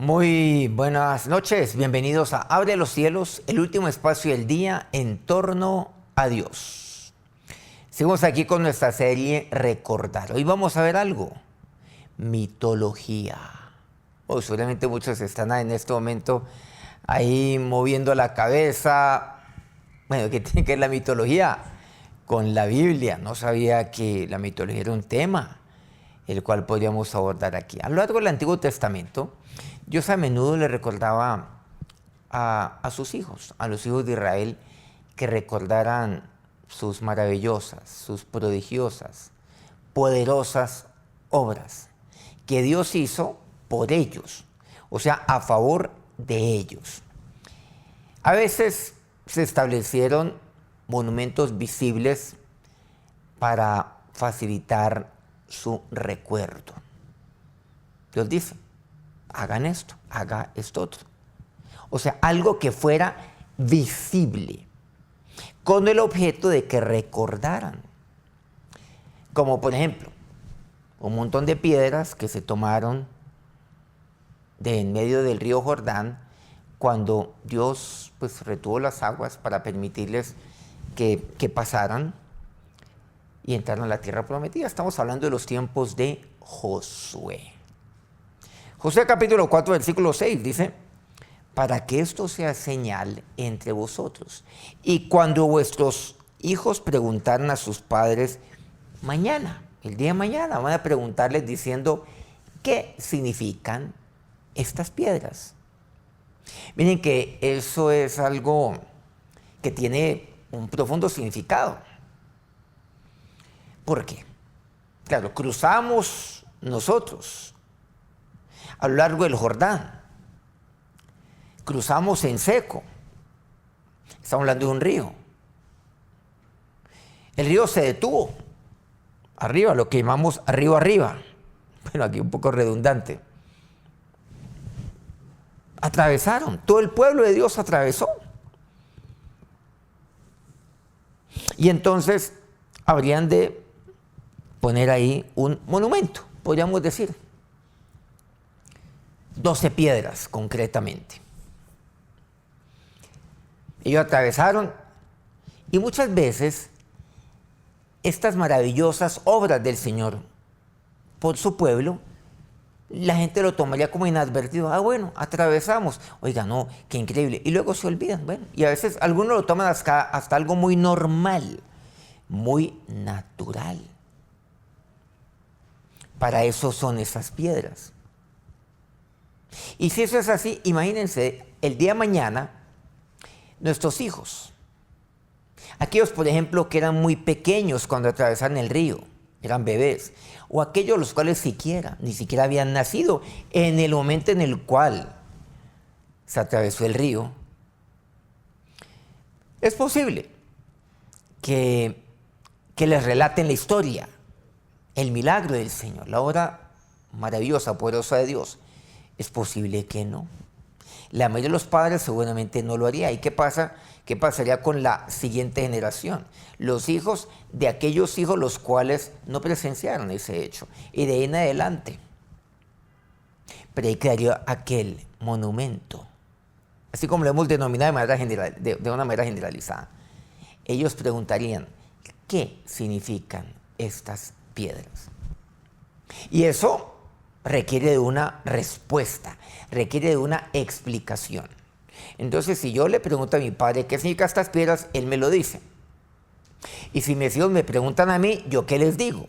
Muy buenas noches, bienvenidos a Abre los Cielos, el último espacio del día en torno a Dios. Seguimos aquí con nuestra serie Recordar. Hoy vamos a ver algo, mitología. Seguramente muchos están en este momento ahí moviendo la cabeza. Bueno, ¿qué tiene que ver la mitología con la Biblia? No sabía que la mitología era un tema el cual podríamos abordar aquí. A lo largo del Antiguo Testamento, Dios a menudo le recordaba a sus hijos, a los hijos de Israel, que recordaran sus maravillosas, sus prodigiosas, poderosas obras que Dios hizo por ellos, o sea, a favor de ellos. A veces se establecieron monumentos visibles para facilitar su recuerdo. Dios dice, hagan esto, haga esto otro. O sea, algo que fuera visible, con el objeto de que recordaran. Como por ejemplo, un montón de piedras que se tomaron de en medio del río Jordán cuando Dios retuvo las aguas para permitirles que pasaran y entraron a la tierra prometida. Estamos hablando de los tiempos de Josué. Josué capítulo 4, versículo 6 dice, para que esto sea señal entre vosotros. Y cuando vuestros hijos preguntaran a sus padres, mañana, el día de mañana, van a preguntarles diciendo, ¿qué significan estas piedras? Miren que eso es algo que tiene un profundo significado. ¿Por qué? Claro, cruzamos nosotros a lo largo del Jordán. Cruzamos en seco. Estamos hablando de un río. El río se detuvo. Arriba, lo que llamamos arriba. Bueno, aquí un poco redundante. Atravesaron. Todo el pueblo de Dios atravesó. Y entonces habrían de poner ahí un monumento, podríamos decir. 12 piedras, concretamente. Ellos atravesaron y muchas veces estas maravillosas obras del Señor por su pueblo, la gente lo tomaría como inadvertido. Ah, bueno, atravesamos. Oiga, no, qué increíble. Y luego se olvidan. Bueno, y a veces algunos lo toman hasta algo muy normal, muy natural. Para eso son esas piedras. Y si eso es así, imagínense, el día de mañana, nuestros hijos, aquellos, por ejemplo, que eran muy pequeños cuando atravesaron el río, eran bebés, o aquellos los cuales ni siquiera habían nacido en el momento en el cual se atravesó el río, es posible que les relaten la historia, el milagro del Señor, la obra maravillosa, poderosa de Dios. Es posible que no. La mayoría de los padres seguramente no lo haría. ¿Y qué pasa? ¿Qué pasaría con la siguiente generación? Los hijos de aquellos hijos los cuales no presenciaron ese hecho. Y de ahí en adelante. Pero ahí quedaría aquel monumento. Así como lo hemos denominado de una manera generalizada. Ellos preguntarían, ¿qué significan estas piedras? Y eso requiere de una respuesta, requiere de una explicación. Entonces, si yo le pregunto a mi padre qué significan estas piedras, él me lo dice. Y si mis hijos me preguntan a mí, ¿yo qué les digo?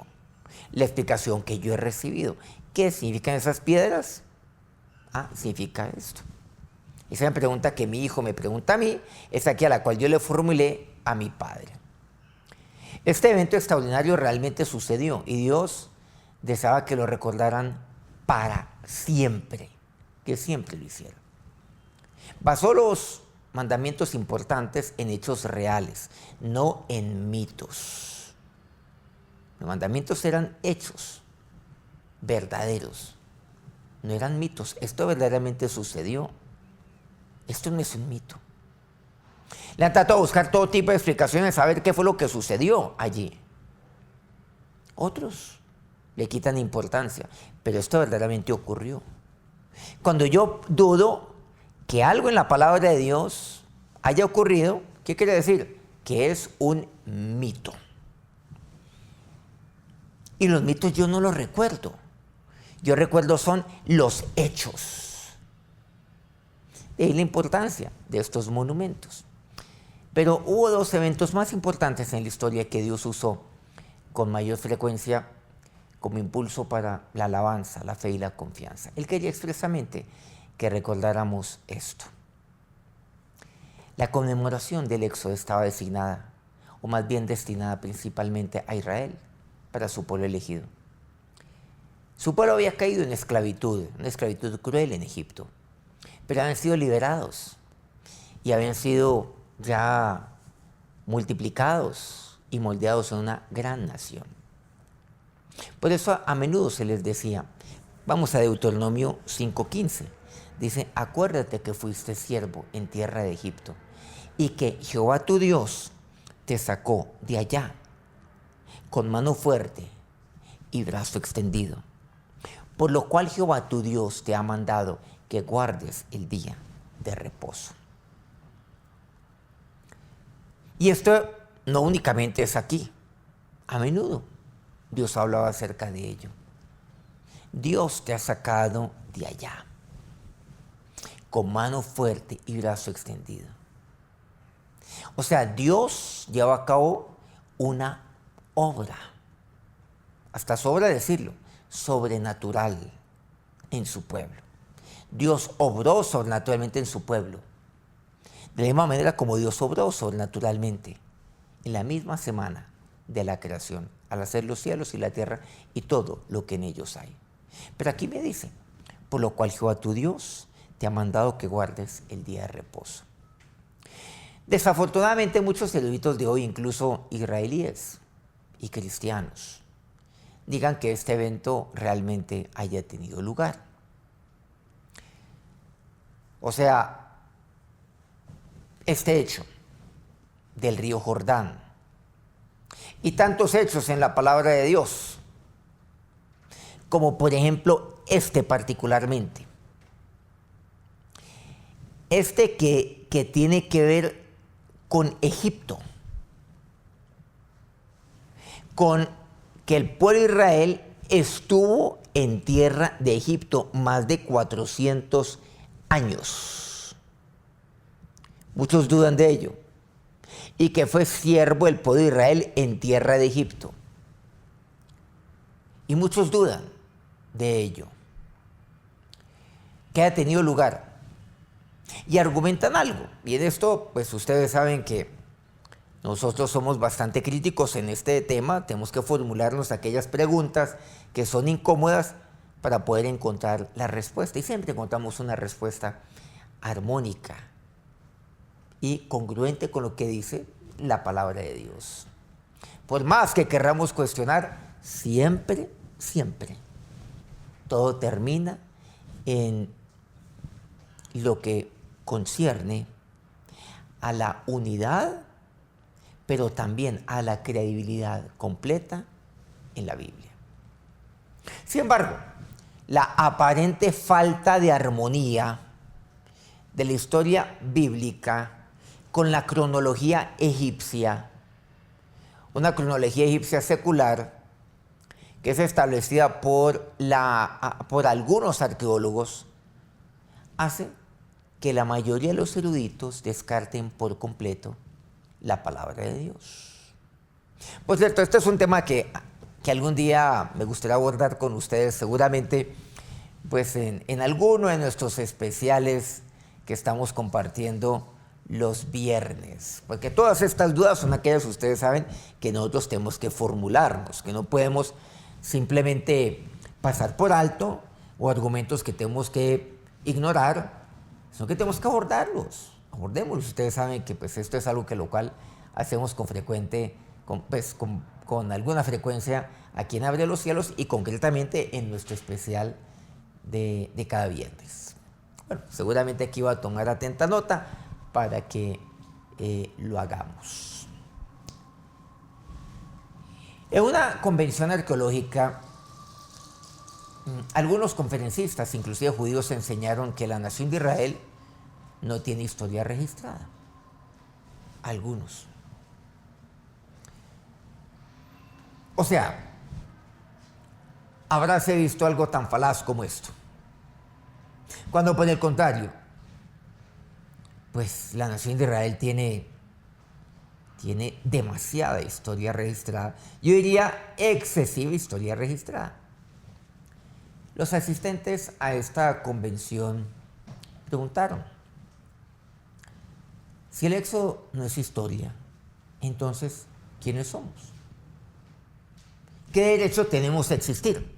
La explicación que yo he recibido. ¿Qué significan esas piedras? Ah, significa esto. Esa pregunta que mi hijo me pregunta a mí es aquí a la cual yo le formulé a mi padre. Este evento extraordinario realmente sucedió y Dios deseaba que lo recordaran para siempre, que siempre lo hicieran. Basó los mandamientos importantes en hechos reales, no en mitos. Los mandamientos eran hechos verdaderos, no eran mitos. Esto verdaderamente sucedió. Esto no es un mito. Le han tratado de buscar todo tipo de explicaciones, saber qué fue lo que sucedió allí. Otros le quitan importancia, pero esto verdaderamente ocurrió. Cuando yo dudo que algo en la palabra de Dios haya ocurrido, ¿qué quiere decir? Que es un mito. Y los mitos yo no los recuerdo. Yo recuerdo son los hechos. De ahí la importancia de estos monumentos. Pero hubo dos eventos más importantes en la historia que Dios usó con mayor frecuencia como impulso para la alabanza, la fe y la confianza. Él quería expresamente que recordáramos esto. La conmemoración del Éxodo estaba designada, o más bien destinada principalmente a Israel, para su pueblo elegido. Su pueblo había caído en esclavitud, una esclavitud cruel en Egipto, pero habían sido liberados y habían sido ya multiplicados y moldeados en una gran nación. Por eso a menudo se les decía, vamos a Deuteronomio 5:15, dice, acuérdate que fuiste siervo en tierra de Egipto y que Jehová tu Dios te sacó de allá con mano fuerte y brazo extendido, por lo cual Jehová tu Dios te ha mandado que guardes el día de reposo. Y esto no únicamente es aquí, a menudo Dios hablaba acerca de ello. Dios te ha sacado de allá, con mano fuerte y brazo extendido. O sea, Dios lleva a cabo una obra, hasta sobra decirlo, sobrenatural en su pueblo. Dios obró sobrenaturalmente en su pueblo. De la misma manera como Dios obró sobrenaturalmente en la misma semana de la creación, al hacer los cielos y la tierra y todo lo que en ellos hay. Pero aquí me dice, por lo cual Jehová tu Dios te ha mandado que guardes el día de reposo. Desafortunadamente muchos eruditos de hoy, incluso israelíes y cristianos, digan que este evento realmente haya tenido lugar. O sea, este hecho del río Jordán y tantos hechos en la palabra de Dios, como por ejemplo este particularmente, este que tiene que ver con Egipto, con que el pueblo de Israel estuvo en tierra de Egipto más de 400 años. Muchos dudan de ello. Y que fue siervo el pueblo de Israel en tierra de Egipto. Y muchos dudan de ello. Que haya tenido lugar. Y argumentan algo. Y en esto, pues ustedes saben que nosotros somos bastante críticos en este tema. Tenemos que formularnos aquellas preguntas que son incómodas para poder encontrar la respuesta. Y siempre encontramos una respuesta armónica y congruente con lo que dice la palabra de Dios. Por más que querramos cuestionar, siempre todo termina en lo que concierne a la unidad, pero también a la credibilidad completa en la Biblia. Sin embargo, la aparente falta de armonía de la historia bíblica con la cronología egipcia, una cronología egipcia secular que es establecida por algunos arqueólogos, hace que la mayoría de los eruditos descarten por completo la palabra de Dios. Por cierto, este es un tema que algún día me gustaría abordar con ustedes, seguramente pues en alguno de nuestros especiales que estamos compartiendo los viernes, porque todas estas dudas son aquellas que ustedes saben que nosotros tenemos que formularnos, que no podemos simplemente pasar por alto o argumentos que tenemos que ignorar, sino que tenemos que abordarlos. Abordémoslos. Ustedes saben que pues esto es algo que lo cual hacemos con alguna frecuencia aquí en Abre los Cielos y concretamente en nuestro especial de cada viernes. Bueno, seguramente aquí va a tomar atenta nota para que lo hagamos. En una convención arqueológica Algunos conferencistas, inclusive judíos, enseñaron que la nación de Israel no tiene historia registrada. Algunos. O sea, habráse visto algo tan falaz como esto. Cuando por el contrario, pues la nación de Israel tiene demasiada historia registrada. Yo diría excesiva historia registrada. Los asistentes a esta convención preguntaron, si el Éxodo no es historia, entonces, ¿quiénes somos? ¿Qué derecho tenemos a existir?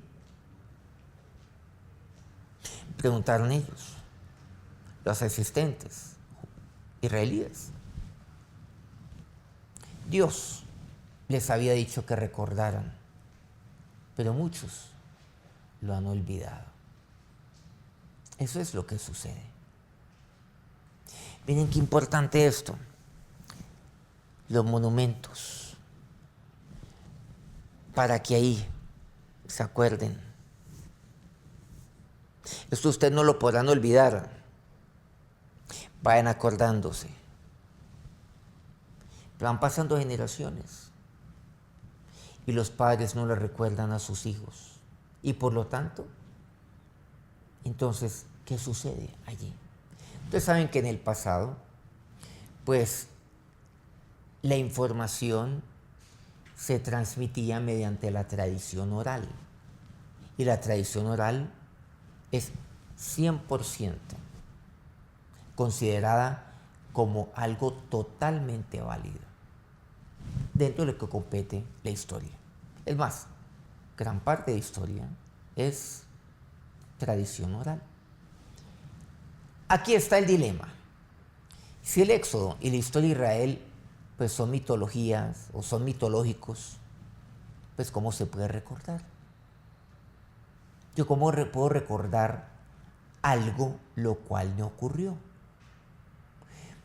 Preguntaron ellos, los asistentes israelíes. Dios les había dicho que recordaran, pero muchos lo han olvidado. Eso es lo que sucede. Miren qué importante esto. Los monumentos, para que ahí se acuerden. Esto ustedes no lo podrán olvidar. Vayan acordándose. Van pasando generaciones y los padres no le recuerdan a sus hijos. Y por lo tanto, entonces, ¿qué sucede allí? Ustedes saben que en el pasado, pues, la información se transmitía mediante la tradición oral. Y la tradición oral es 100% considerada como algo totalmente válido dentro de lo que compete la historia. Es más, gran parte de historia es tradición oral. Aquí está el dilema. Si el Éxodo y la historia de Israel pues son mitologías o son mitológicos, pues ¿cómo se puede recordar? Yo ¿cómo puedo recordar algo lo cual no ocurrió?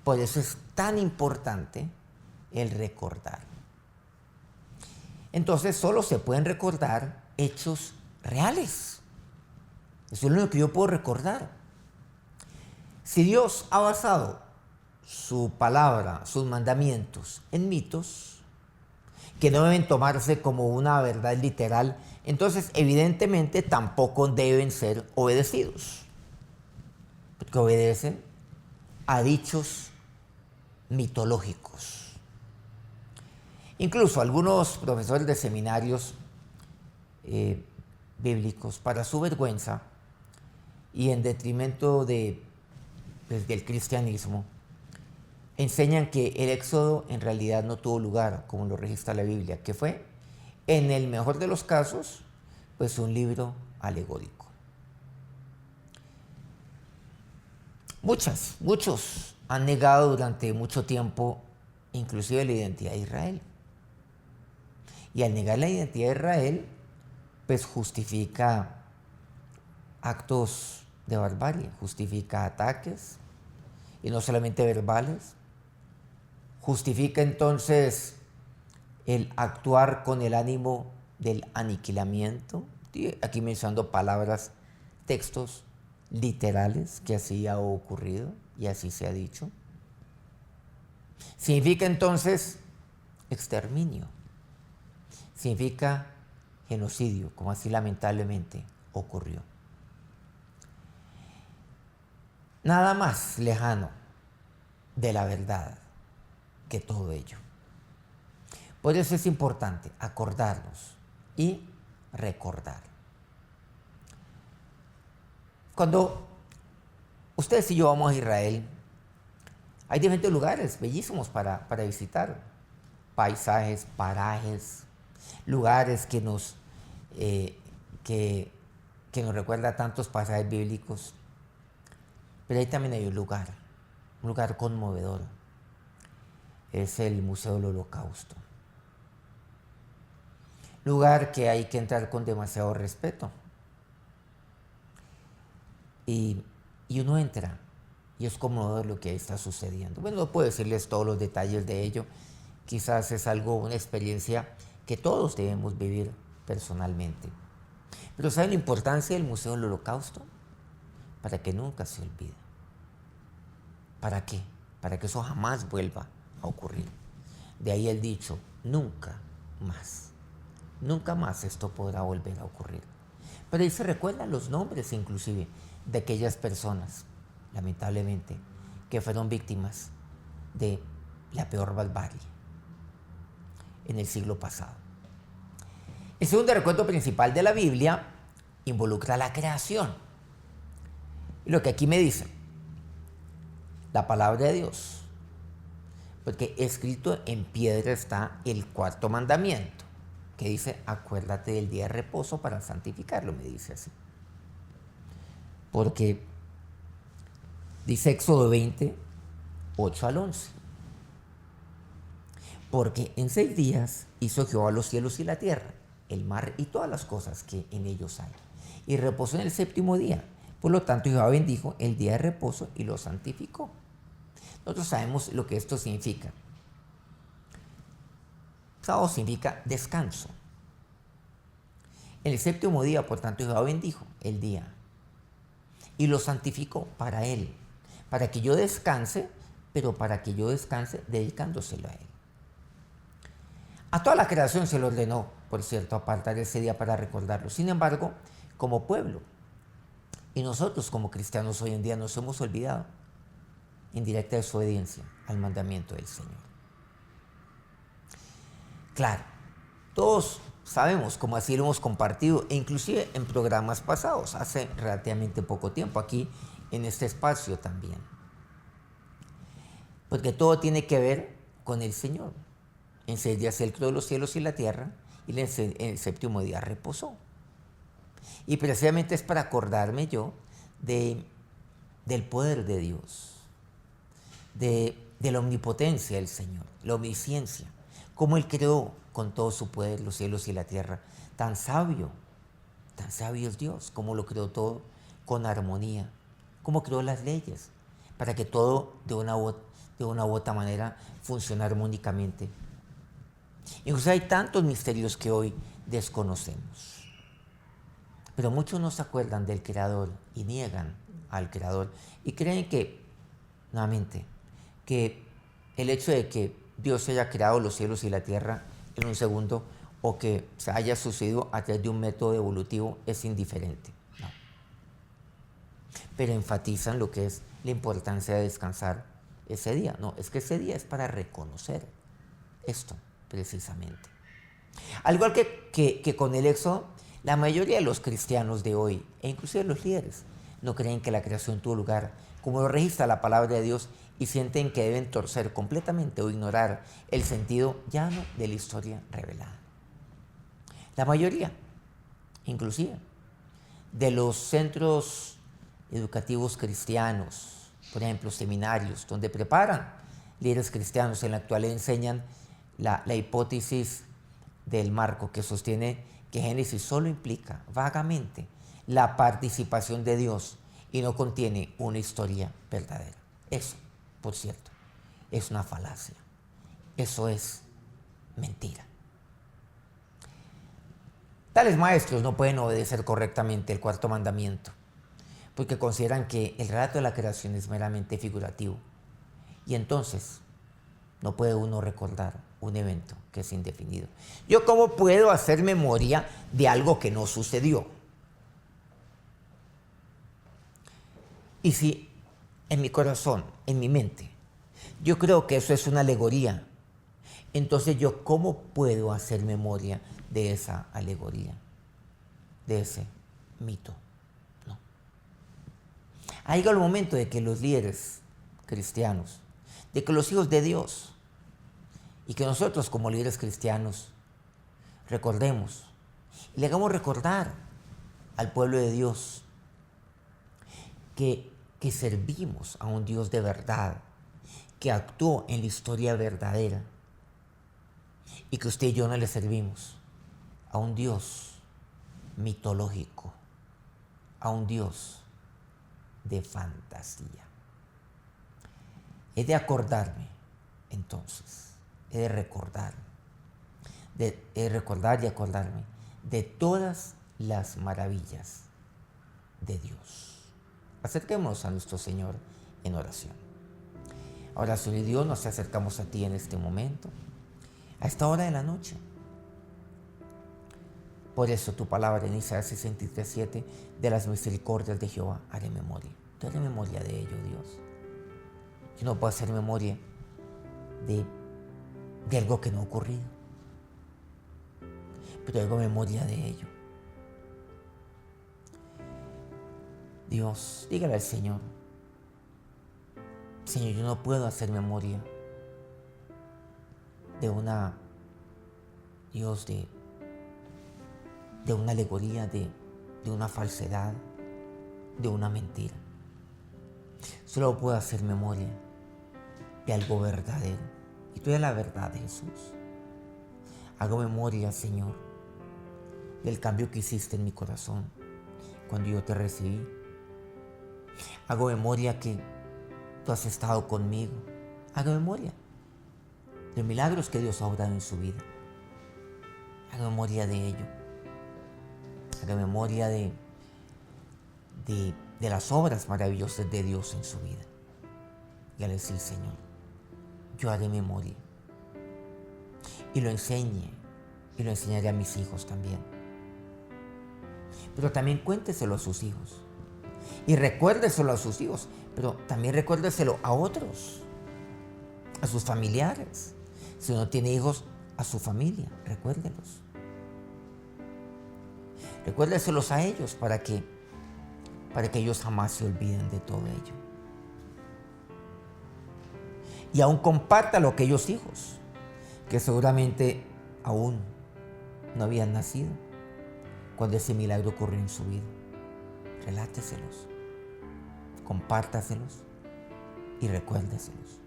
Por eso es tan importante el recordar. Entonces solo se pueden recordar hechos reales. Eso es lo único que yo puedo recordar. Si Dios ha basado su palabra, sus mandamientos en mitos, que no deben tomarse como una verdad literal, entonces evidentemente tampoco deben ser obedecidos, porque obedecen a dichos mitológicos. Incluso algunos profesores de seminarios bíblicos, para su vergüenza y en detrimento del cristianismo, enseñan que el Éxodo en realidad no tuvo lugar, como lo registra la Biblia, que fue, en el mejor de los casos, pues un libro alegórico. Muchos han negado durante mucho tiempo inclusive la identidad de Israel. Y al negar la identidad de Israel, pues justifica actos de barbarie, justifica ataques, y no solamente verbales, justifica entonces el actuar con el ánimo del aniquilamiento, aquí mencionando palabras, textos literales, que así ha ocurrido y así se ha dicho. Significa entonces exterminio, significa genocidio, como así lamentablemente ocurrió. Nada más lejano de la verdad que todo ello. Por eso es importante acordarnos y recordar. Cuando ustedes y yo vamos a Israel, hay diferentes lugares bellísimos para visitar. Paisajes, parajes, lugares que nos recuerda a tantos pasajes bíblicos. Pero ahí también hay un lugar conmovedor. Es el Museo del Holocausto. Lugar que hay que entrar con demasiado respeto. Y uno entra y es conmovedor lo que ahí está sucediendo. Bueno, no puedo decirles todos los detalles de ello. Quizás es una experiencia que todos debemos vivir personalmente. Pero ¿saben la importancia del Museo del Holocausto? Para que nunca se olvide. ¿Para qué? Para que eso jamás vuelva a ocurrir. De ahí el dicho, nunca más. Nunca más esto podrá volver a ocurrir. Pero ahí se recuerdan los nombres inclusive de aquellas personas, lamentablemente, que fueron víctimas de la peor barbarie en el siglo pasado. El segundo recuento principal de la Biblia involucra la creación. Y lo que aquí me dice, la palabra de Dios, porque escrito en piedra está el cuarto mandamiento, que dice, acuérdate del día de reposo para santificarlo, me dice así. Porque dice Éxodo 20, 8 al 11. Porque en 6 días hizo Jehová los cielos y la tierra, el mar y todas las cosas que en ellos hay. Y reposó en el séptimo día. Por lo tanto, Jehová bendijo el día de reposo y lo santificó. Nosotros sabemos lo que esto significa. Sábado significa descanso. En el séptimo día, por tanto, Jehová bendijo el día y lo santificó para él, para que yo descanse, pero para que yo descanse dedicándoselo a él. A toda la creación se le ordenó, por cierto, apartar ese día para recordarlo. Sin embargo, como pueblo, y nosotros como cristianos hoy en día nos hemos olvidado en directa desobediencia al mandamiento del Señor. Claro, todos sabemos, como así lo hemos compartido, e inclusive en programas pasados, hace relativamente poco tiempo, aquí en este espacio también. Porque todo tiene que ver con el Señor. En 6 días Él creó los cielos y la tierra, y en el séptimo día reposó. Y precisamente es para acordarme yo del poder de Dios, de la omnipotencia del Señor, la omnisciencia, cómo Él creó con todo su poder los cielos y la tierra. Tan sabio es Dios, cómo lo creó todo con armonía, cómo creó las leyes, para que todo de una u otra manera funcione armónicamente. Incluso hay tantos misterios que hoy desconocemos. Pero muchos no se acuerdan del Creador y niegan al Creador y creen que, nuevamente, que el hecho de que Dios haya creado los cielos y la tierra en un segundo o que se haya sucedido a través de un método evolutivo es indiferente. No. Pero enfatizan lo que es la importancia de descansar ese día. No, es que ese día es para reconocer esto precisamente. Al igual que con el Éxodo, la mayoría de los cristianos de hoy, e inclusive los líderes, no creen que la creación tuvo lugar como lo registra la palabra de Dios y sienten que deben torcer completamente o ignorar el sentido llano de la historia revelada. La mayoría, inclusive, de los centros educativos cristianos, por ejemplo, seminarios, donde preparan líderes cristianos, en la actualidad enseñan la hipótesis del marco que sostiene que Génesis solo implica vagamente la participación de Dios y no contiene una historia verdadera. Eso, por cierto, es una falacia. Eso es mentira. Tales maestros no pueden obedecer correctamente el cuarto mandamiento porque consideran que el relato de la creación es meramente figurativo y entonces no puede uno recordar un evento que es indefinido. ¿Yo cómo puedo hacer memoria de algo que no sucedió? Y si en mi corazón, en mi mente, yo creo que eso es una alegoría, entonces yo ¿cómo puedo hacer memoria de esa alegoría, de ese mito? No. Ha llegado el momento de que los líderes cristianos, de que los hijos de Dios, y que nosotros como líderes cristianos recordemos y le hagamos recordar al pueblo de Dios que servimos a un Dios de verdad, que actuó en la historia verdadera y que usted y yo no le servimos a un Dios mitológico, a un Dios de fantasía. He de acordarme entonces, he de recordar y acordarme de todas las maravillas de Dios. Acerquémonos a nuestro Señor en oración. Ahora, Señor Dios, nos acercamos a ti en este momento, a esta hora de la noche. Por eso tu palabra en Isaías 63:7, de las misericordias de Jehová haré memoria. Yo haré memoria de ello, Dios. Yo no puedo hacer memoria de algo que no ha ocurrido, pero hago memoria de ello. Dios, dígale al Señor: Señor, yo no puedo hacer memoria de una, Dios, de una alegoría, de una falsedad, de una mentira. Solo puedo hacer memoria de algo verdadero. Y tú eres la verdad de Jesús. Hago memoria, Señor, del cambio que hiciste en mi corazón cuando yo te recibí. Hago memoria que tú has estado conmigo. Hago memoria de milagros que Dios ha obrado en su vida. Hago memoria de ello. Haga memoria de las obras maravillosas de Dios en su vida. Y al decir: Señor, yo haré memoria. Y lo enseñe. Y lo enseñaré a mis hijos también. Pero también cuénteselo a sus hijos. Y recuérdeselo a sus hijos. Pero también recuérdeselo a otros. A sus familiares. Si no tiene hijos, a su familia. Recuérdelos. Recuérdeselos a ellos para que ellos jamás se olviden de todo ello. Y aún compártalo a aquellos hijos que seguramente aún no habían nacido cuando ese milagro ocurrió en su vida. Reláteselos, compártaselos y recuérdeselos.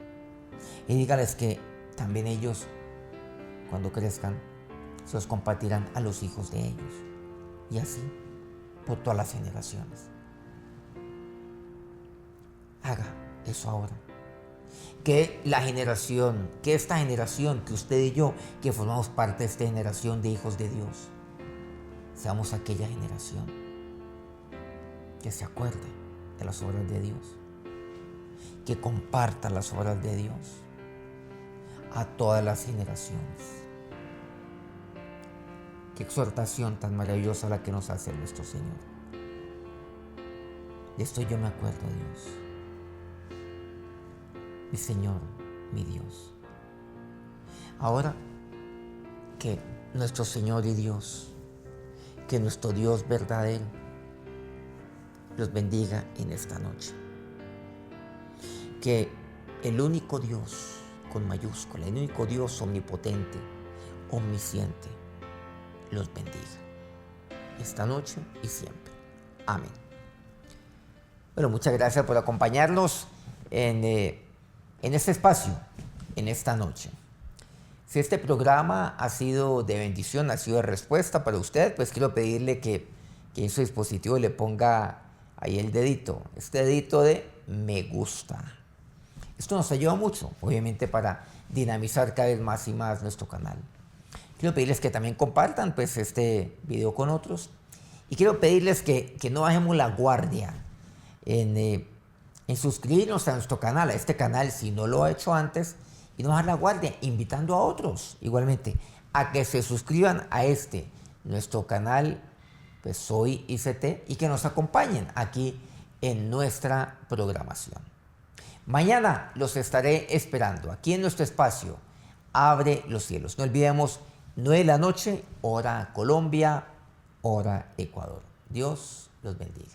Y dígales que también ellos, cuando crezcan, se los compartirán a los hijos de ellos. Y así por todas las generaciones. Haga eso ahora. Que esta generación, que usted y yo, que formamos parte de esta generación de hijos de Dios, seamos aquella generación que se acuerde de las obras de Dios, que comparta las obras de Dios a todas las generaciones. Qué exhortación tan maravillosa la que nos hace nuestro Señor. De esto yo me acuerdo, Dios. Mi Señor, mi Dios. Ahora que nuestro Señor y Dios, que nuestro Dios verdadero, los bendiga en esta noche. Que el único Dios con mayúscula, el único Dios omnipotente, omnisciente, los bendiga esta noche y siempre. Amén. Bueno, muchas gracias por acompañarnos en este espacio, en esta noche. Si este programa ha sido de bendición, ha sido de respuesta para usted, pues quiero pedirle que en su dispositivo le ponga ahí el dedito, este dedito de me gusta. Esto nos ayuda mucho, obviamente, para dinamizar cada vez más y más nuestro canal. Quiero pedirles que también compartan pues, este video con otros. Y quiero pedirles que no bajemos la guardia en suscribirnos a nuestro canal, a este canal, si no lo ha hecho antes, y no bajar la guardia, invitando a otros, igualmente, a que se suscriban a nuestro canal, pues Soy ICT, y que nos acompañen aquí en nuestra programación. Mañana los estaré esperando aquí en nuestro espacio, Abre los Cielos. No olvidemos, 9 de la noche, hora Colombia, hora Ecuador. Dios los bendiga.